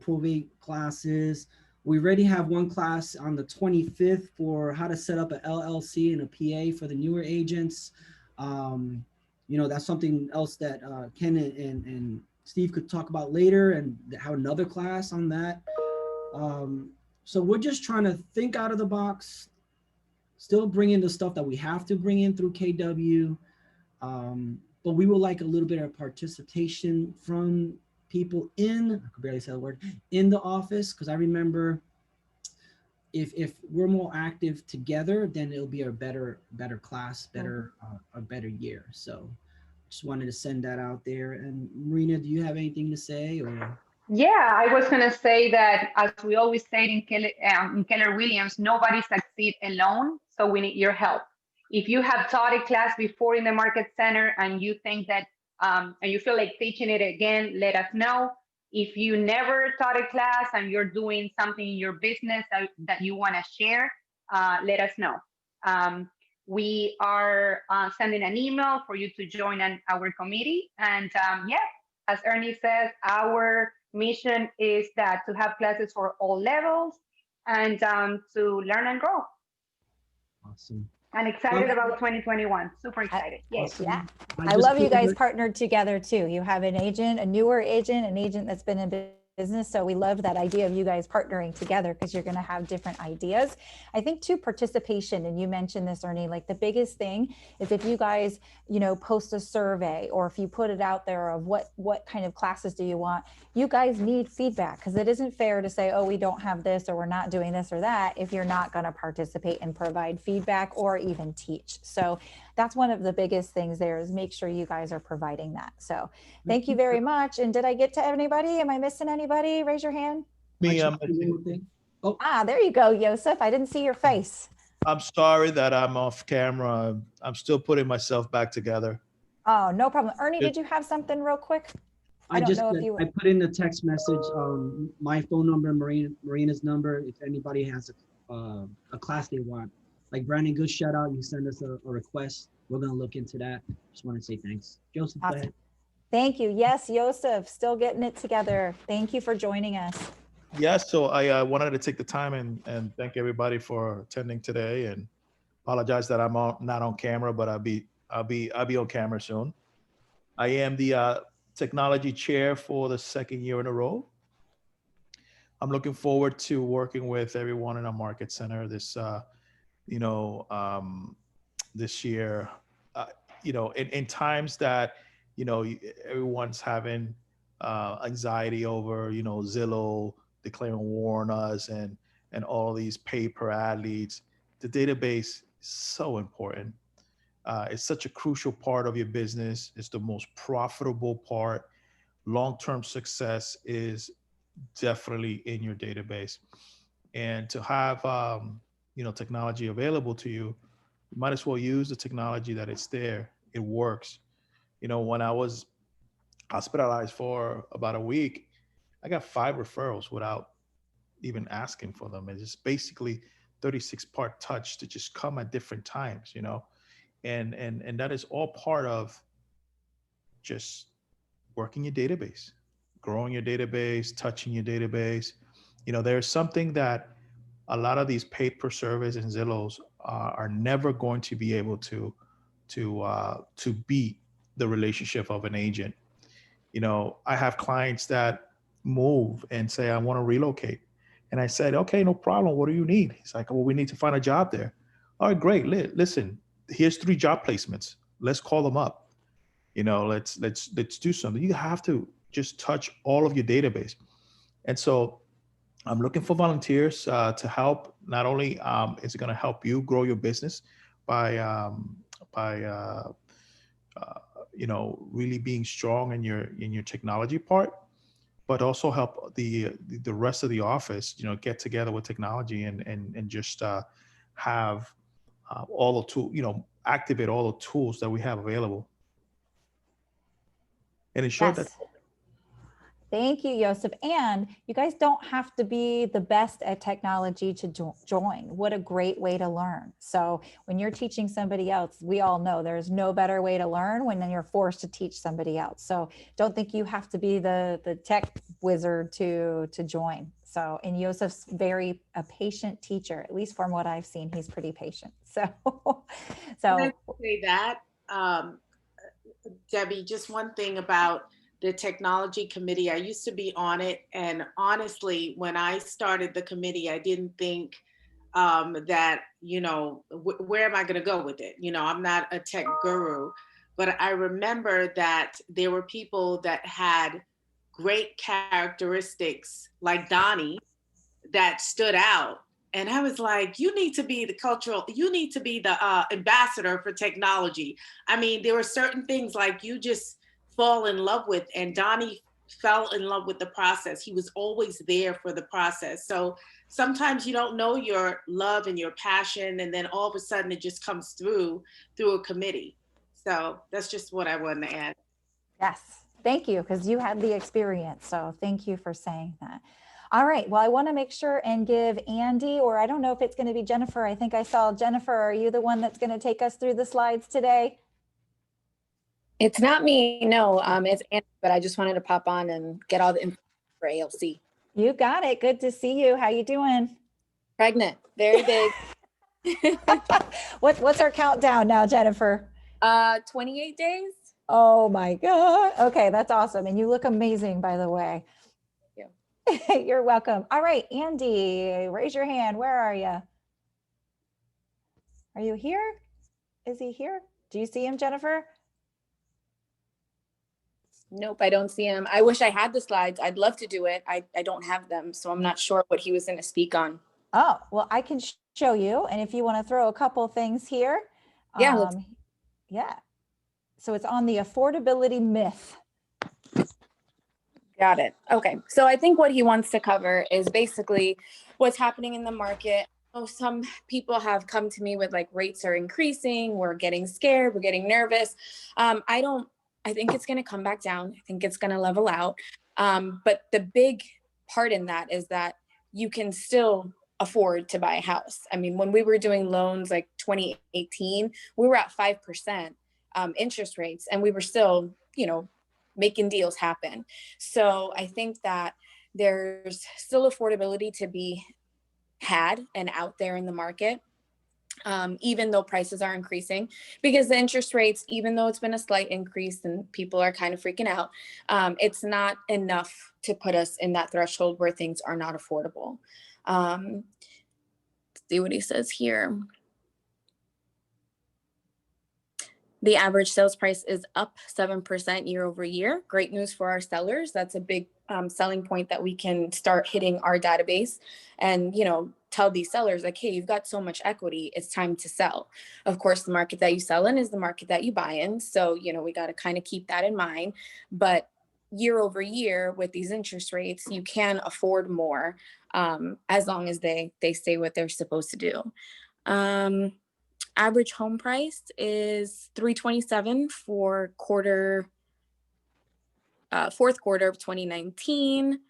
probate classes. We already have one class on the 25th for how to set up an LLC and a PA for the newer agents. That's something else that Ken and Steve could talk about later, and have another class on that. So we're just trying to think out of the box, still bring in the stuff that we have to bring in through KW. But we would like a little bit of participation from people I could barely say the word, in the office. Because I remember if we're more active together, then it'll be a better class, a better year. So just wanted to send that out there. And Marina, do you have anything to say? Or? Yeah, I was going to say that, as we always say in Keller Williams, nobody succeeds alone. So we need your help. If you have taught a class before in the Market Center and you think that, and you feel like teaching it again, let us know. If you never taught a class and you're doing something in your business that you want to share, let us know. We are sending an email for you to join our committee. And as Ernie says, our mission is that to have classes for all levels and to learn and grow. Awesome. I'm excited about 2021. Super excited. Yes. Awesome. Yeah. I love you guys partnered together too. You have an agent, a newer agent, an agent that's been in business. So we love that idea of you guys partnering together, because you're going to have different ideas. I think too, participation, and you mentioned this, Ernie, like the biggest thing is if you guys, post a survey, or if you put it out there of what kind of classes do you want, you guys need feedback, because it isn't fair to say, oh, we don't have this, or we're not doing this or that, if you're not going to participate and provide feedback or even teach. So that's one of the biggest things there, is make sure you guys are providing that. So thank you very much. And did I get to anybody? Am I missing anybody? Raise your hand. Me, Oh, there you go, Yosef. I didn't see your face. I'm sorry that I'm off camera. I'm still putting myself back together. Oh, no problem. Ernie, did you have something real quick? I don't know if you. I put in the text message, my phone number, Marina's number. If anybody has a class they want, like Brandon, good shout out. You send us a request. We're gonna look into that. Just want to say thanks, Joseph. Go ahead. Thank you. Yes, Joseph, still getting it together. Thank you for joining us. Yes, so I wanted to take the time and thank everybody for attending today, and apologize that I'm not on camera, but I'll be on camera soon. I am the technology chair for the second year in a row. I'm looking forward to working with everyone in our market center this this year. In times that everyone's having anxiety over Zillow declaring war on us and all these pay per ad leads, the database is so important. It's such a crucial part of your business. It's the most profitable part. Long-term success is definitely in your database. And to have technology available to you, you might as well use the technology that it's there. It works. When I was hospitalized for about a week, I got 5 referrals without even asking for them. It's just basically 36-part touch to just come at different times, and that is all part of just working your database, growing your database, touching your database. There's something that a lot of these paid per service and Zillows are never going to be able to beat the relationship of an agent. I have clients that move and say, I want to relocate. And I said, okay, no problem. What do you need? He's like, well, we need to find a job there. All right, great. Listen, here's 3 job placements. Let's call them up. Let's do something. You have to just touch all of your database. And so I'm looking for volunteers to help. Not only is it going to help you grow your business by really being strong in your technology part, but also help the rest of the office, get together with technology and just have all the tools, activate all the tools that we have available. And ensure that. Thank you, Joseph. And you guys don't have to be the best at technology to join. What a great way to learn. So when you're teaching somebody else, we all know there's no better way to learn when you're forced to teach somebody else. So don't think you have to be the tech wizard to join. So, and Joseph's very a patient teacher, at least from what I've seen, he's pretty patient. So Can I say that, Debbie, just one thing about the technology committee. I used to be on it, and honestly, when I started the committee, I didn't think that, where am I going to go with it? I'm not a tech guru, but I remember that there were people that had great characteristics like Donnie that stood out. And I was like, you need to be the ambassador for technology. I mean, there were certain things like you just fall in love with, and Donnie fell in love with the process. He was always there for the process. So sometimes you don't know your love and your passion, and then all of a sudden it just comes through a committee. So that's just what I wanted to add. Yes, thank you, because you had the experience. So thank you for saying that. All right, well, I want to make sure and give Andy, or I don't know if it's going to be Jennifer. I think I saw Jennifer. Are you the one that's going to take us through the slides today? It's not me, no, it's Andy, but I just wanted to pop on and get all the info for ALC. You got it. Good to see you. How you doing? Pregnant, very big. What's our countdown now, Jennifer? 28 days. Oh my God. Okay, that's awesome. And you look amazing, by the way. Thank you. You're welcome. All right, Andy, raise your hand. Where are you? Are you here? Is he here? Do you see him, Jennifer? Nope, I don't see him. I wish I had the slides. I'd love to do it. I don't have them, so I'm not sure what he was going to speak on. Oh, well, I can show you. And if you want to throw a couple things here. Yeah. Yeah. So it's on the affordability myth. Got it. Okay. So I think what he wants to cover is basically what's happening in the market. some people have come to me with like rates are increasing, we're getting scared, we're getting nervous. I think it's going to come back down. I think it's going to level out. But the big part in that is that you can still afford to buy a house. I mean, when we were doing loans like 2018, we were at 5% interest rates, and we were still, making deals happen. So I think that there's still affordability to be had and out there in the market. Even though prices are increasing, because the interest rates, even though it's been a slight increase and people are kind of freaking out, it's not enough to put us in that threshold where things are not affordable. See what he says here. The average sales price is up 7% year over year. Great news for our sellers. That's a big selling point that we can start hitting our database and, tell these sellers like, hey, you've got so much equity, it's time to sell. Of course, the market that you sell in is the market that you buy in. So, we got to kind of keep that in mind. But year over year with these interest rates, you can afford more as long as they say what they're supposed to do. Average home price is $327 for fourth quarter of 2019,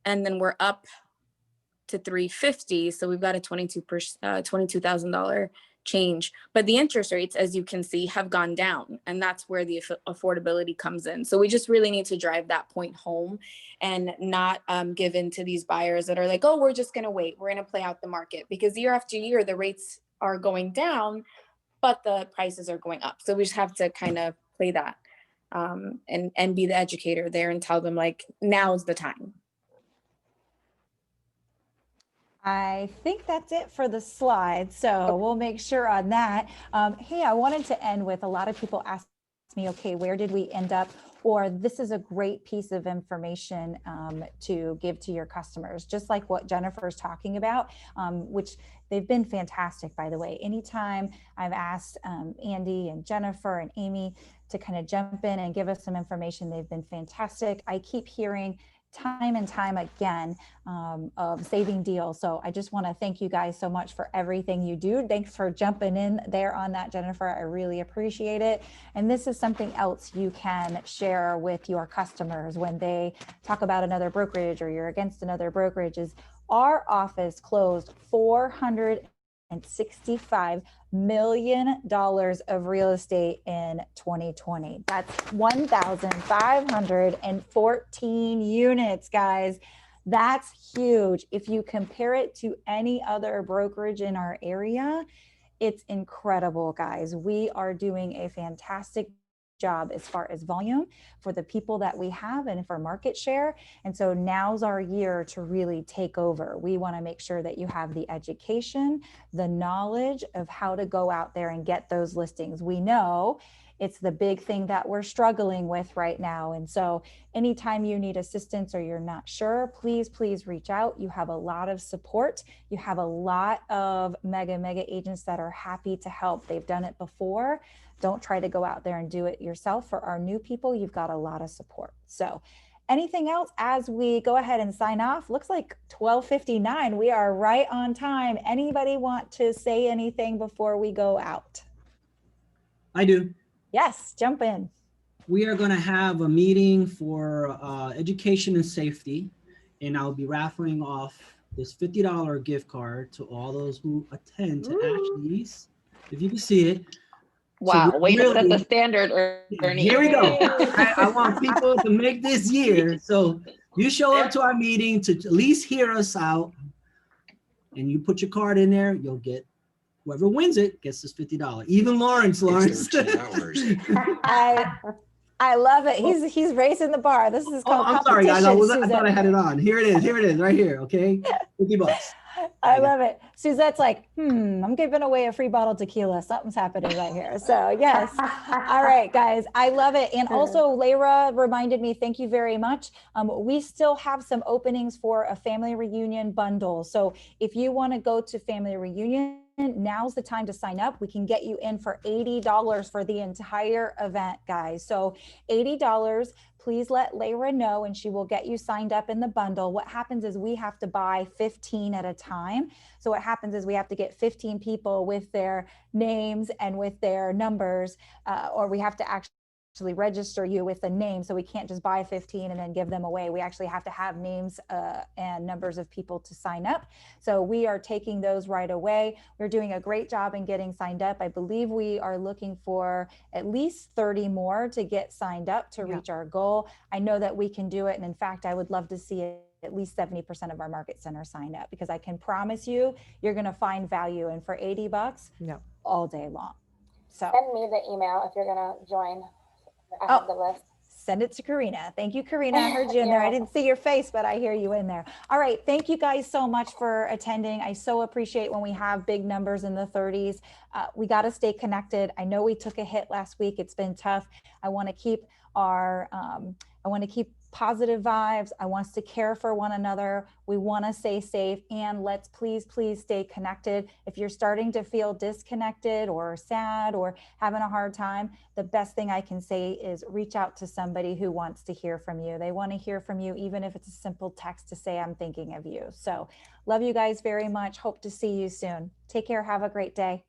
and then we're up to $350. So we've got a $22,000 change. But the interest rates, as you can see, have gone down, and that's where the affordability comes in. So we just really need to drive that point home and not give in to these buyers that are like, oh, we're just going to wait. We're going to play out the market, because year after year, the rates are going down, but the prices are going up. So we just have to kind of play that and be the educator there and tell them like, now's the time. I think that's it for the slides. So we'll make sure on that. Hey, I wanted to end with, a lot of people ask me, okay, where did we end up? Or this is a great piece of information to give to your customers, just like what Jennifer's talking about, which they've been fantastic, by the way. Anytime I've asked Andy and Jennifer and Amy to kind of jump in and give us some information, they've been fantastic. I keep hearing time and time again of saving deals. So I just want to thank you guys so much for everything you do. Thanks for jumping in there on that, Jennifer. I really appreciate it. And this is something else you can share with your customers when they talk about another brokerage or you're against another brokerage, is our office closed $465 million of real estate in 2020. That's 1,514 units, guys. That's huge. If you compare it to any other brokerage in our area, it's incredible, guys. We are doing a fantastic job as far as volume for the people that we have and for market share. And so now's our year to really take over. We want to make sure that you have the education, the knowledge of how to go out there and get those listings. We know it's the big thing that we're struggling with right now. And so anytime you need assistance or you're not sure, please reach out. You have a lot of support. You have a lot of mega agents that are happy to help. They've done it before. Don't try to go out there and do it yourself. For our new people, you've got a lot of support. So anything else as we go ahead and sign off? Looks like 12:59. We are right on time. Anybody want to say anything before we go out? I do. Yes, jump in. We are going to have a meeting for education and safety, and I'll be raffling off this $50 gift card to all those who attend to Ashley's. If you can see it. Wow, So way to set the standard, Ernie. Here we go. I want people to make this year. So you show up to our meeting to at least hear us out, and you put your card in there, you'll get, whoever wins it gets this $50. Even Lawrence. I love it. He's raising the bar. This is called I'm sorry, guys. I competition, thought I had it on. Here it is, right here. Okay, $50. I love it. Suzette's like, I'm giving away a free bottle of tequila. Something's happening right here. So yes. All right, guys. I love it. And also Layra reminded me, thank you very much. We still have some openings for a family reunion bundle. So if you want to go to family reunion, now's the time to sign up. We can get you in for $80 for the entire event, guys. So $80. please let Layra know and she will get you signed up in the bundle. What happens is we have to buy 15 at a time. So what happens is we have to get 15 people with their names and with their numbers, or we have to actually register you with a name. So we can't just buy 15 and then give them away. We actually have to have names and numbers of people to sign up. So we are taking those right away. We're doing a great job in getting signed up. I believe we are looking for at least 30 more to get signed up to reach our goal. I know that we can do it. And in fact, I would love to see at least 70% of our market center sign up, because I can promise you, you're going to find value. And for $80 all day long. So send me the email if you're going to join. I have the list. Send it to Karina. Thank you, Karina. I heard you in there. I didn't see your face, but I hear you in there. All right. Thank you guys so much for attending. I so appreciate when we have big numbers in the 30s. We got to stay connected. I know we took a hit last week. It's been tough. I want to keep our, positive vibes. I want us to care for one another. We want to stay safe, and let's please stay connected. If you're starting to feel disconnected or sad or having a hard time, the best thing I can say is reach out to somebody who wants to hear from you. They want to hear from you, even if it's a simple text to say, I'm thinking of you. So love you guys very much. Hope to see you soon. Take care. Have a great day.